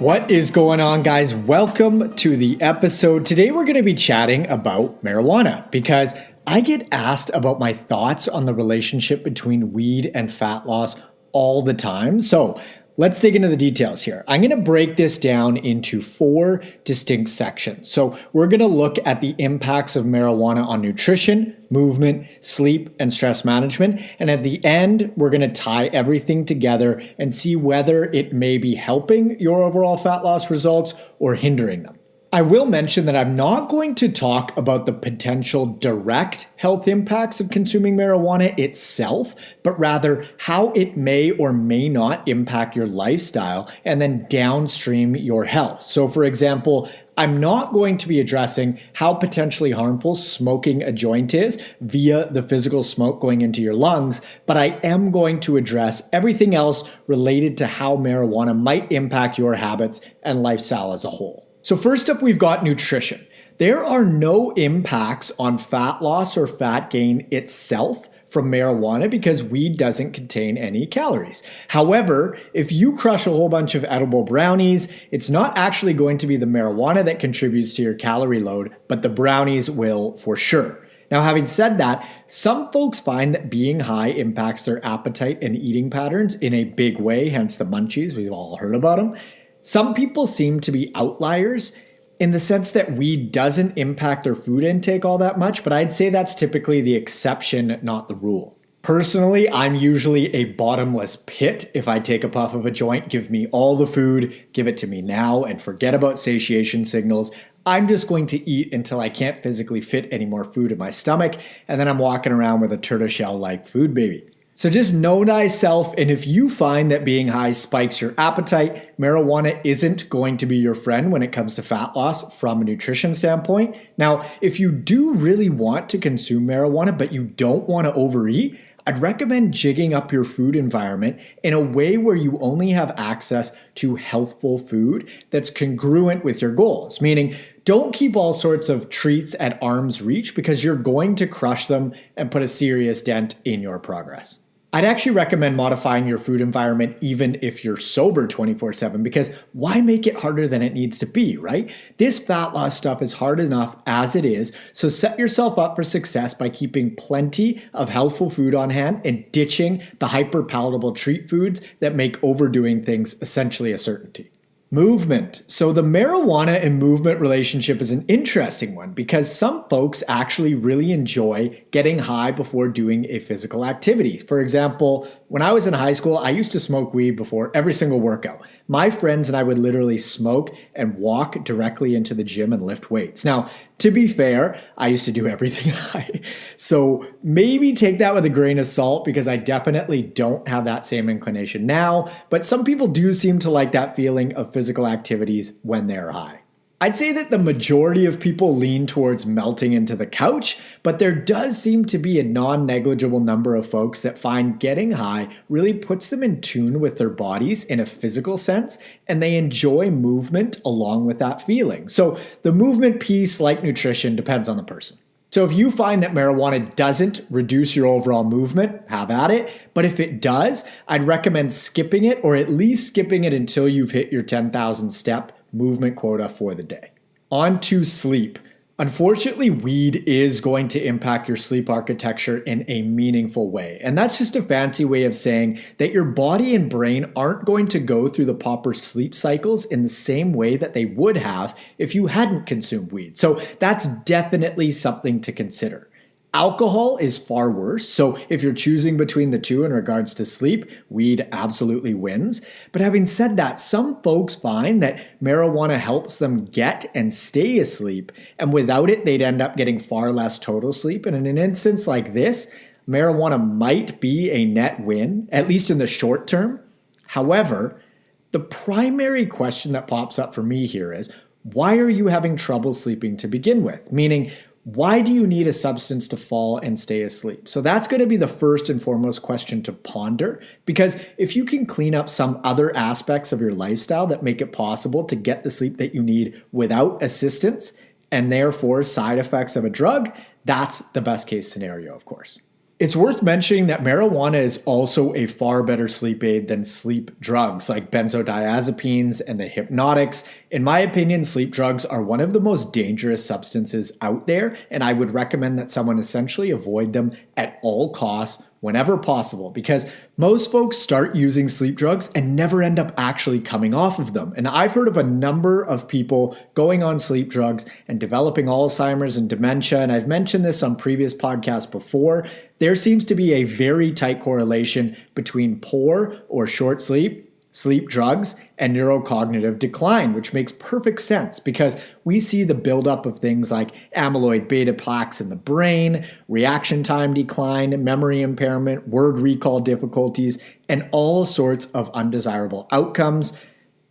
What is going on, guys? Welcome to the episode. Today we're going to be chatting about marijuana because I get asked about my thoughts on the relationship between weed and fat loss all the time. So let's dig into the details here. I'm going to break this down into 4 distinct sections. So we're going to look at the impacts of marijuana on nutrition, movement, sleep, and stress management. And at the end, we're going to tie everything together and see whether it may be helping your overall fat loss results or hindering them. I will mention that I'm not going to talk about the potential direct health impacts of consuming marijuana itself, but rather how it may or may not impact your lifestyle and then downstream your health. So for example, I'm not going to be addressing how potentially harmful smoking a joint is via the physical smoke going into your lungs, but I am going to address everything else related to how marijuana might impact your habits and lifestyle as a whole. So first up, we've got nutrition. There are no impacts on fat loss or fat gain itself from marijuana because weed doesn't contain any calories. However, if you crush a whole bunch of edible brownies, it's not actually going to be the marijuana that contributes to your calorie load, but the brownies will for sure. Now, having said that, some folks find that being high impacts their appetite and eating patterns in a big way, hence the munchies. We've all heard about them. Some people seem to be outliers in the sense that weed doesn't impact their food intake all that much, but I'd say that's typically the exception, not the rule. Personally, I'm usually a bottomless pit. If I take a puff of a joint, give me all the food, give it to me now, and forget about satiation signals. I'm just going to eat until I can't physically fit any more food in my stomach, and then I'm walking around with a tortoiseshell-like food baby. So just know thyself, and if you find that being high spikes your appetite, marijuana isn't going to be your friend when it comes to fat loss from a nutrition standpoint. Now, if you do really want to consume marijuana, but you don't want to overeat, I'd recommend jigging up your food environment in a way where you only have access to healthful food that's congruent with your goals. Meaning, don't keep all sorts of treats at arm's reach because you're going to crush them and put a serious dent in your progress. I'd actually recommend modifying your food environment even if you're sober 24/7 because why make it harder than it needs to be, right? This fat loss stuff is hard enough as it is, so set yourself up for success by keeping plenty of healthful food on hand and ditching the hyper-palatable treat foods that make overdoing things essentially a certainty. Movement. So the marijuana and movement relationship is an interesting one because some folks actually really enjoy getting high before doing a physical activity. For example, when I was in high school, I used to smoke weed before every single workout. My friends and I would literally smoke and walk directly into the gym and lift weights. Now, to be fair, I used to do everything high. So maybe take that with a grain of salt because I definitely don't have that same inclination now. But some people do seem to like that feeling of physical activities when they're high. I'd say that the majority of people lean towards melting into the couch, but there does seem to be a non-negligible number of folks that find getting high really puts them in tune with their bodies in a physical sense, and they enjoy movement along with that feeling. So the movement piece, like nutrition, depends on the person. So if you find that marijuana doesn't reduce your overall movement, have at it. But if it does, I'd recommend skipping it or at least skipping it until you've hit your 10,000 step movement quota for the day. On to sleep. Unfortunately, weed is going to impact your sleep architecture in a meaningful way. And that's just a fancy way of saying that your body and brain aren't going to go through the proper sleep cycles in the same way that they would have if you hadn't consumed weed. So that's definitely something to consider. Alcohol is far worse, so if you're choosing between the two in regards to sleep, weed absolutely wins. But having said that, some folks find that marijuana helps them get and stay asleep, and without it, they'd end up getting far less total sleep. And in an instance like this, marijuana might be a net win, at least in the short term. However, the primary question that pops up for me here is, why are you having trouble sleeping to begin with? Meaning, why do you need a substance to fall and stay asleep? So that's going to be the first and foremost question to ponder, because if you can clean up some other aspects of your lifestyle that make it possible to get the sleep that you need without assistance and therefore side effects of a drug, that's the best case scenario, of course. It's worth mentioning that marijuana is also a far better sleep aid than sleep drugs like benzodiazepines and the hypnotics. In my opinion, sleep drugs are one of the most dangerous substances out there, and I would recommend that someone essentially avoid them at all costs whenever possible, because most folks start using sleep drugs and never end up actually coming off of them. And I've heard of a number of people going on sleep drugs and developing Alzheimer's and dementia, and I've mentioned this on previous podcasts before. There seems to be a very tight correlation between poor or short sleep, sleep drugs, and neurocognitive decline, which makes perfect sense because we see the buildup of things like amyloid beta plaques in the brain, reaction time decline, memory impairment, word recall difficulties, and all sorts of undesirable outcomes.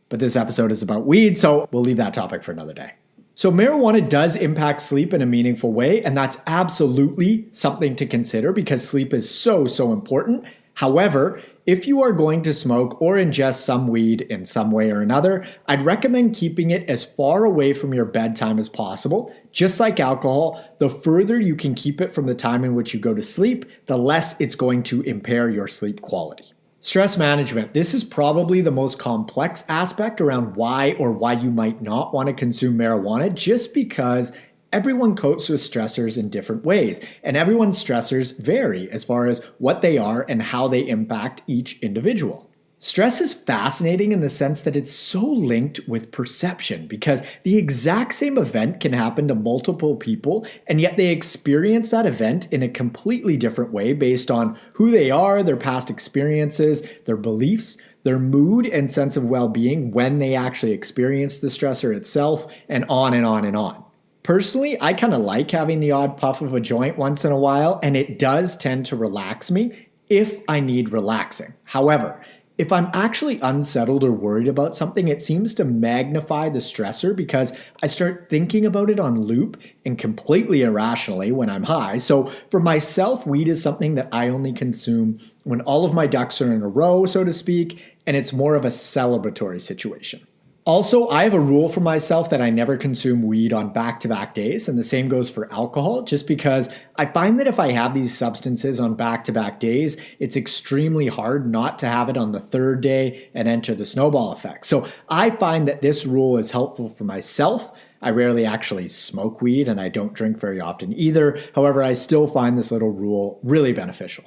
But this episode is about weed, so we'll leave that topic for another day. So marijuana does impact sleep in a meaningful way, and that's absolutely something to consider because sleep is so important. However, if you are going to smoke or ingest some weed in some way or another, I'd recommend keeping it as far away from your bedtime as possible. Just like alcohol, the further you can keep it from the time in which you go to sleep, the less it's going to impair your sleep quality. Stress management. This is probably the most complex aspect around why you might not want to consume marijuana, just because everyone copes with stressors in different ways, and everyone's stressors vary as far as what they are and how they impact each individual. Stress is fascinating in the sense that it's so linked with perception because the exact same event can happen to multiple people, and yet they experience that event in a completely different way based on who they are, their past experiences, their beliefs, their mood and sense of well-being when they actually experience the stressor itself, and on and on and on. Personally, I kind of like having the odd puff of a joint once in a while, and it does tend to relax me if I need relaxing. However, if I'm actually unsettled or worried about something, it seems to magnify the stressor because I start thinking about it on loop and completely irrationally when I'm high. So for myself, weed is something that I only consume when all of my ducks are in a row, so to speak, and it's more of a celebratory situation. Also, I have a rule for myself that I never consume weed on back-to-back days, and the same goes for alcohol, just because I find that if I have these substances on back-to-back days, it's extremely hard not to have it on the third day and enter the snowball effect. So I find that this rule is helpful for myself. I rarely actually smoke weed, and I don't drink very often either. However, I still find this little rule really beneficial.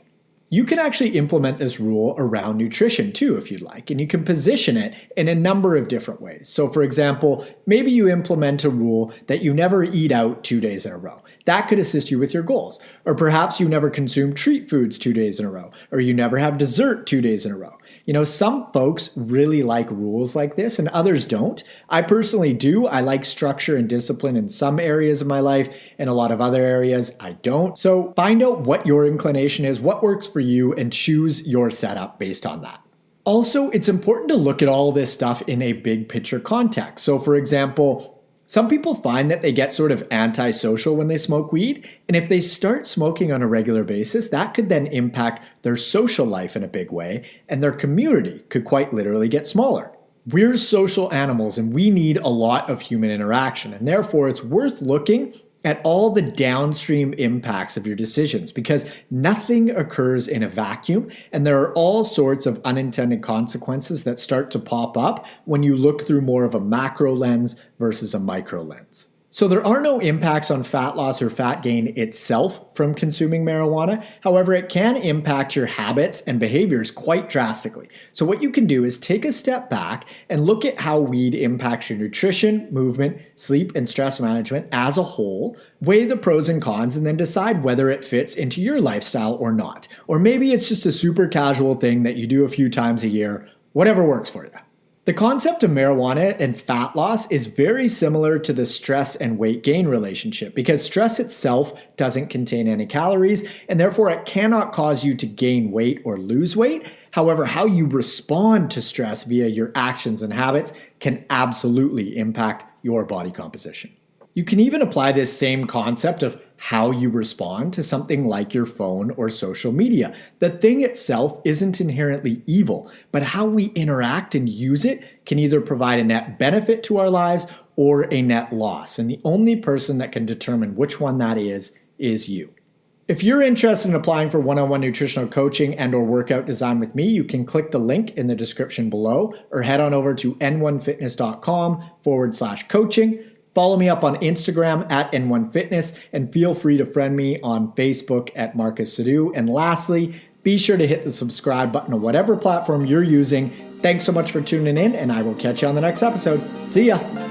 You can actually implement this rule around nutrition too, if you'd like, and you can position it in a number of different ways. So for example, maybe you implement a rule that you never eat out 2 days in a row. That could assist you with your goals. Or perhaps you never consume treat foods 2 days in a row, or you never have dessert 2 days in a row. You know, some folks really like rules like this and others don't. I personally do. I like structure and discipline in some areas of my life, and a lot of other areas I don't. So find out what your inclination is, what works for you, and choose your setup based on that. Also, it's important to look at all this stuff in a big picture context. So for example, some people find that they get sort of antisocial when they smoke weed, and if they start smoking on a regular basis, that could then impact their social life in a big way, and their community could quite literally get smaller. We're social animals, and we need a lot of human interaction, and therefore it's worth looking at all the downstream impacts of your decisions because nothing occurs in a vacuum, and there are all sorts of unintended consequences that start to pop up when you look through more of a macro lens versus a micro lens. So there are no impacts on fat loss or fat gain itself from consuming marijuana. However, it can impact your habits and behaviors quite drastically. So what you can do is take a step back and look at how weed impacts your nutrition, movement, sleep, and stress management as a whole, weigh the pros and cons, and then decide whether it fits into your lifestyle or not. Or maybe it's just a super casual thing that you do a few times a year, whatever works for you. The concept of marijuana and fat loss is very similar to the stress and weight gain relationship because stress itself doesn't contain any calories and therefore it cannot cause you to gain weight or lose weight. However, how you respond to stress via your actions and habits can absolutely impact your body composition. You can even apply this same concept of how you respond to something like your phone or social media. The thing itself isn't inherently evil, but how we interact and use it can either provide a net benefit to our lives or a net loss. And the only person that can determine which one that is you. If you're interested in applying for one-on-one nutritional coaching and or workout design with me, you can click the link in the description below or head on over to n1fitness.com/coaching. Follow me up on Instagram at N1Fitness and feel free to friend me on Facebook at Marcus Sadu. And lastly, be sure to hit the subscribe button on whatever platform you're using. Thanks so much for tuning in, and I will catch you on the next episode. See ya.